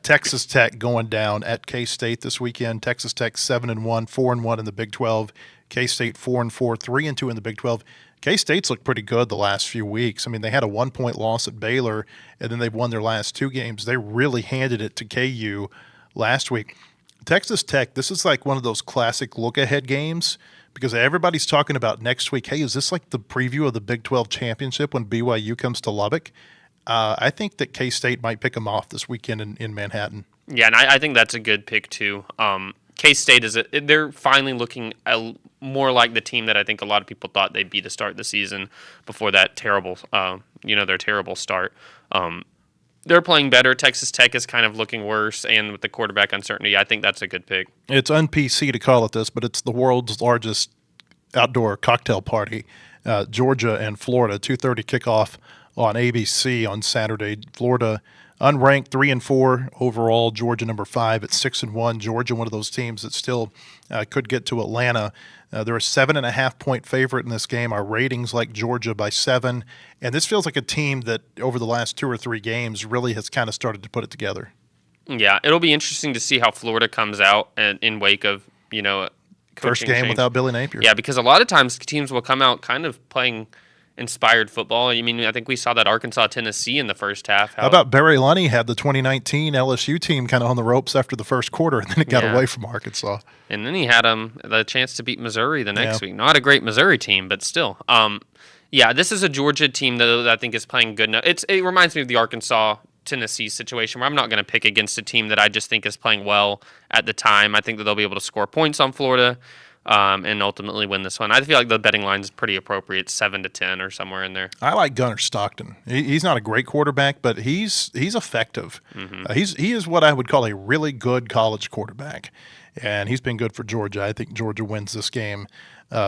Texas Tech going down at K-State this weekend. Texas Tech 7-1, 4-1 in the Big 12. K-State 4-4, 3-2 in the Big 12. K-State's looked pretty good the last few weeks. I mean, they had a 1-point loss at Baylor, and then they've won their last 2 games. They really handed it to KU last week. Texas Tech, this is like one of those classic look-ahead games because everybody's talking about next week, hey, is this like the preview of the Big 12 championship when BYU comes to Lubbock? I think that K-State might pick them off this weekend in Manhattan. Yeah, and I think that's a good pick too. K-State they're finally looking more like the team that I think a lot of people thought they'd be to start the season before that terrible, their terrible start. They're playing better. Texas Tech is kind of looking worse, and with the quarterback uncertainty, I think that's a good pick. It's un-PC to call it this, but it's the world's largest outdoor cocktail party. Georgia and Florida, 2:30 kickoff on ABC on Saturday. Florida unranked 3-4 overall. Georgia number 5 at 6-1. Georgia, one of those teams that still could get to Atlanta. They're a 7.5-point favorite in this game. Our ratings like Georgia by 7, and this feels like a team that over the last 2 or 3 games really has kind of started to put it together. Yeah, it'll be interesting to see how Florida comes out in wake of first game change. Without Billy Napier. Yeah, because a lot of times teams will come out kind of playing inspired football. I mean, I think we saw that Arkansas-Tennessee in the first half. How about Barry Lunny had the 2019 LSU team kind of on the ropes after the first quarter, and then it got away from Arkansas. And then he had the chance to beat Missouri the next week. Not a great Missouri team, but still. This is a Georgia team that I think is playing good enough. It reminds me of the Arkansas Tennessee's situation where I'm not going to pick against a team that I just think is playing well at the time. I think that they'll be able to score points on Florida and ultimately win this one. I feel like the betting line is pretty appropriate, 7-10 or somewhere in there. I like Gunnar Stockton. He's not a great quarterback, but he's effective. He is what I would call a really good college quarterback, and he's been good for Georgia. I think Georgia wins this game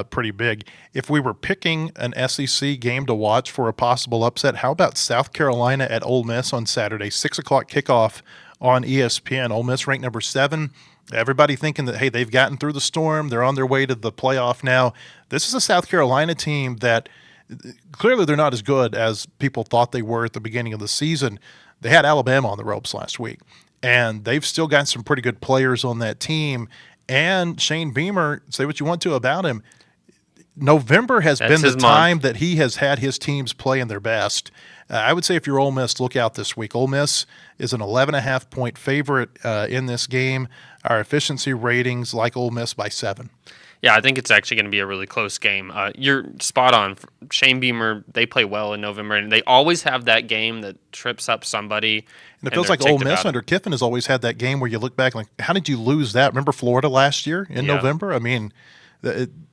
pretty big. If we were picking an SEC game to watch for a possible upset, how about South Carolina at Ole Miss on Saturday, 6 o'clock kickoff on ESPN. Ole Miss ranked number 7. Everybody thinking that, hey, they've gotten through the storm. They're on their way to the playoff now. This is a South Carolina team that clearly they're not as good as people thought they were at the beginning of the season. They had Alabama on the ropes last week, and they've still got some pretty good players on that team. And Shane Beamer, say what you want to about him, November has been the time that he has had his teams playing their best. I would say if you're Ole Miss, look out this week. Ole Miss is an 11.5-point favorite in this game. Our efficiency ratings like Ole Miss by 7. Yeah, I think it's actually going to be a really close game. You're spot on. Shane Beamer, they play well in November, and they always have that game that trips up somebody. And it feels like Ole Miss under Kiffin has always had that game where you look back like, how did you lose that? Remember Florida last year in November? I mean,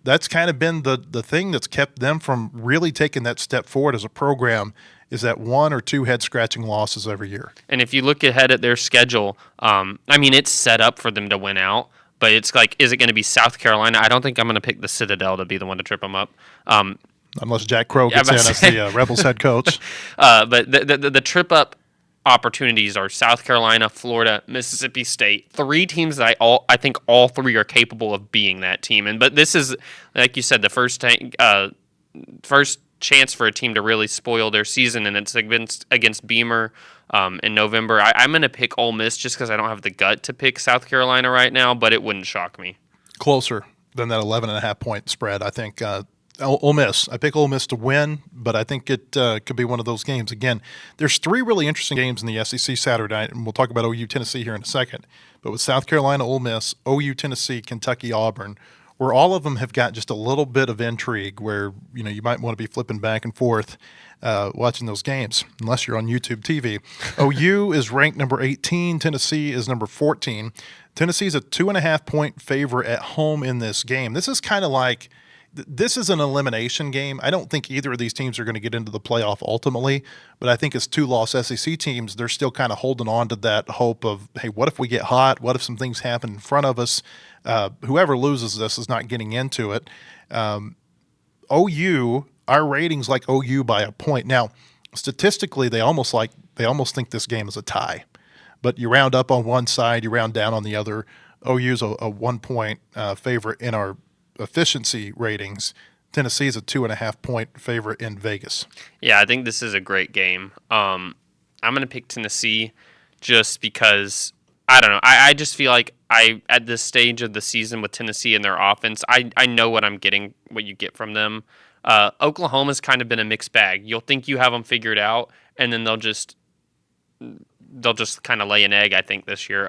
that's kind of been the thing that's kept them from really taking that step forward as a program, is that 1 or 2 head-scratching losses every year. And if you look ahead at their schedule, I mean, it's set up for them to win out. But it's like, is it going to be South Carolina? I don't think I'm going to pick the Citadel to be the one to trip them up. Unless Jack Crow gets in as the Rebels head coach. But the trip up opportunities are South Carolina, Florida, Mississippi State. 3 teams that I think all 3 are capable of being that team. But this is, like you said, the first chance for a team to really spoil their season, and it's against Beamer in November. I'm going to pick Ole Miss just because I don't have the gut to pick South Carolina right now, but it wouldn't shock me. Closer than that 11.5-point spread, I think. Ole Miss. I pick Ole Miss to win, but I think it could be one of those games. Again, there's 3 really interesting games in the SEC Saturday night, and we'll talk about OU Tennessee here in a second. But with South Carolina, Ole Miss, OU Tennessee, Kentucky, Auburn, where all of them have got just a little bit of intrigue where, you might want to be flipping back and forth watching those games, unless you're on YouTube TV. OU is ranked number 18. Tennessee is number 14. Tennessee is a 2.5-point favorite at home in this game. This is kind of like, this is an elimination game. I don't think either of these teams are going to get into the playoff ultimately, but I think as 2-loss SEC teams, they're still kind of holding on to that hope of, hey, what if we get hot? What if some things happen in front of us? Whoever loses this is not getting into it. OU, our ratings like OU by a point. Now, statistically, they almost think this game is a tie. But you round up on one side, you round down on the other. OU's a 1-point favorite in our efficiency ratings. Tennessee is a 2.5-point favorite in Vegas. Yeah, I think this is a great game. I'm going to pick Tennessee just because, I don't know, I just feel like at this stage of the season with Tennessee and their offense, I know what you get from them. Oklahoma's kind of been a mixed bag. You'll think you have them figured out, and then they'll just kind of lay an egg, I think, this year.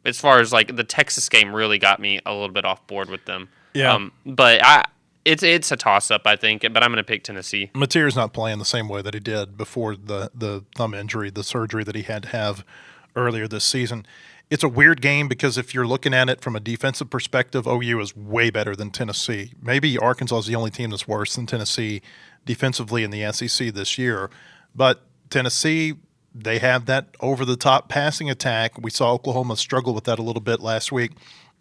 As far as like the Texas game really got me a little bit off board with them. Yeah. But it's a toss-up, I think, but I'm going to pick Tennessee. Mateer's not playing the same way that he did before the thumb injury, the surgery that he had to have earlier this season. It's a weird game because if you're looking at it from a defensive perspective, OU is way better than Tennessee. Maybe Arkansas is the only team that's worse than Tennessee defensively in the SEC this year. But Tennessee, they have that over-the-top passing attack. We saw Oklahoma struggle with that a little bit last week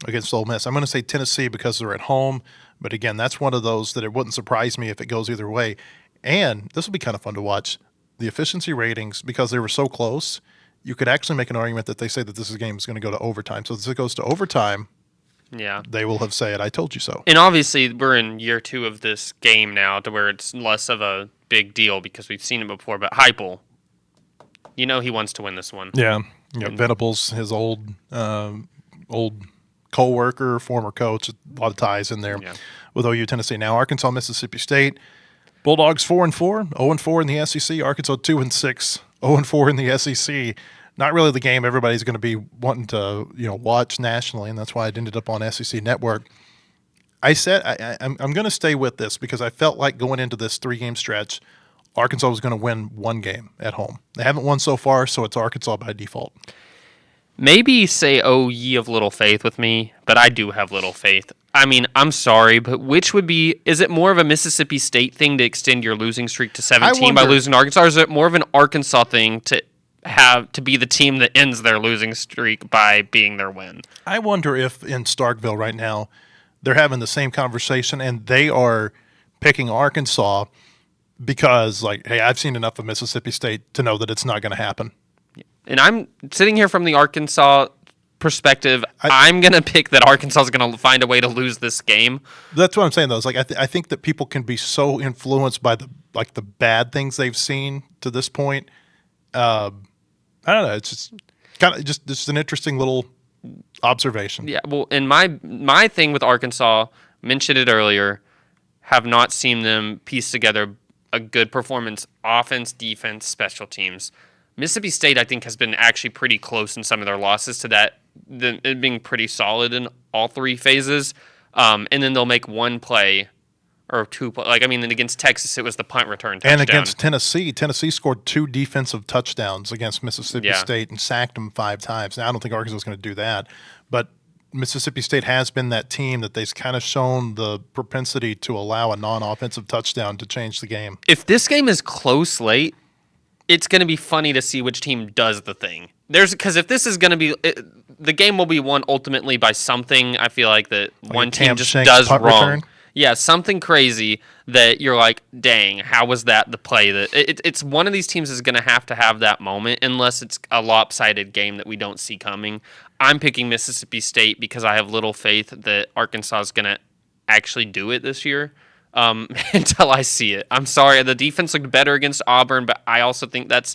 against Ole Miss. I'm going to say Tennessee because they're at home. But again, that's one of those that it wouldn't surprise me if it goes either way. And this will be kind of fun to watch. The efficiency ratings, because they were so close, you could actually make an argument that they say that this game is going to go to overtime. So if it goes to overtime, they will have said, I told you so. And obviously, we're in year 2 of this game now to where it's less of a big deal because we've seen it before. But Heupel, he wants to win this one. Yeah. Venables, his old co-worker, former coach, a lot of ties in there with OU Tennessee. Now Arkansas, Mississippi State. Bulldogs 4-4, 0-4 in the SEC. Arkansas 2-6, 0-4 in the SEC. Not really the game everybody's going to be wanting to watch nationally, and that's why it ended up on SEC Network. I said I'm going to stay with this because I felt like going into this 3-game stretch, Arkansas was going to win one game at home. They haven't won so far, so it's Arkansas by default. Maybe say, oh, ye of little faith with me, but I do have little faith. I mean, I'm sorry, but is it more of a Mississippi State thing to extend your losing streak to 17 by losing to Arkansas, or is it more of an Arkansas thing to be the team that ends their losing streak by being their win? I wonder if in Starkville right now they're having the same conversation and they are picking Arkansas because, like, hey, I've seen enough of Mississippi State to know that it's not going to happen. And I'm sitting here from the Arkansas perspective. I'm going to pick that Arkansas is going to find a way to lose this game. That's what I'm saying, though. It's like I think that people can be so influenced by the bad things they've seen to this point. I don't know. It's just kind of just an interesting little observation. Yeah. Well, and my thing with Arkansas, mentioned it earlier, have not seen them piece together a good performance, offense, defense, special teams. Mississippi State, I think, has been actually pretty close in some of their losses to that, it being pretty solid in all three phases. And then they'll make one play or two play. Against Texas, it was the punt return touchdown. And against Tennessee scored 2 defensive touchdowns against Mississippi State and sacked them 5 times. Now, I don't think Arkansas is going to do that, but Mississippi State has been that team that they've kind of shown the propensity to allow a non-offensive touchdown to change the game. If this game is close late, it's going to be funny to see which team does the thing. Because if this is going to be, the game will be won ultimately by something. I feel like that one team just does wrong. Return? Yeah, something crazy that you're like, dang, how was that the play? That it's one of these teams is going to have that moment, unless it's a lopsided game that we don't see coming. I'm picking Mississippi State because I have little faith that Arkansas is going to actually do it this year. Until I see it. I'm sorry, the defense looked better against Auburn, but I also think that's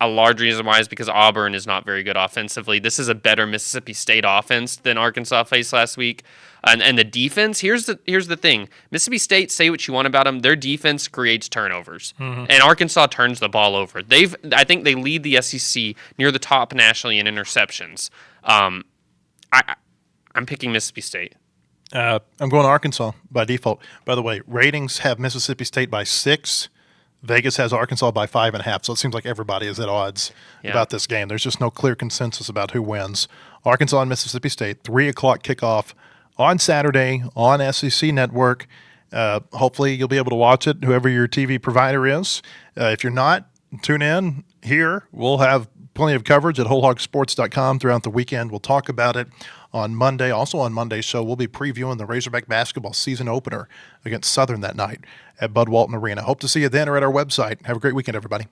a large reason why is because Auburn is not very good offensively. This is a better Mississippi State offense than Arkansas faced last week. And the defense, here's the thing. Mississippi State, say what you want about them, their defense creates turnovers. Mm-hmm. And Arkansas turns the ball over. I think they lead the SEC near the top nationally in interceptions. I'm picking Mississippi State. I'm going to Arkansas by default. By the way, ratings have Mississippi State by 6. Vegas has Arkansas by 5.5. So it seems like everybody is at odds about this game. There's just no clear consensus about who wins. Arkansas and Mississippi State, 3:00 kickoff on Saturday on SEC Network. Hopefully you'll be able to watch it, whoever your TV provider is. If you're not, tune in here. We'll have plenty of coverage at wholehogsports.com throughout the weekend. We'll talk about it on Monday. Also on Monday's show, we'll be previewing the Razorback basketball season opener against Southern that night at Bud Walton Arena. Hope to see you then or at our website. Have a great weekend, everybody.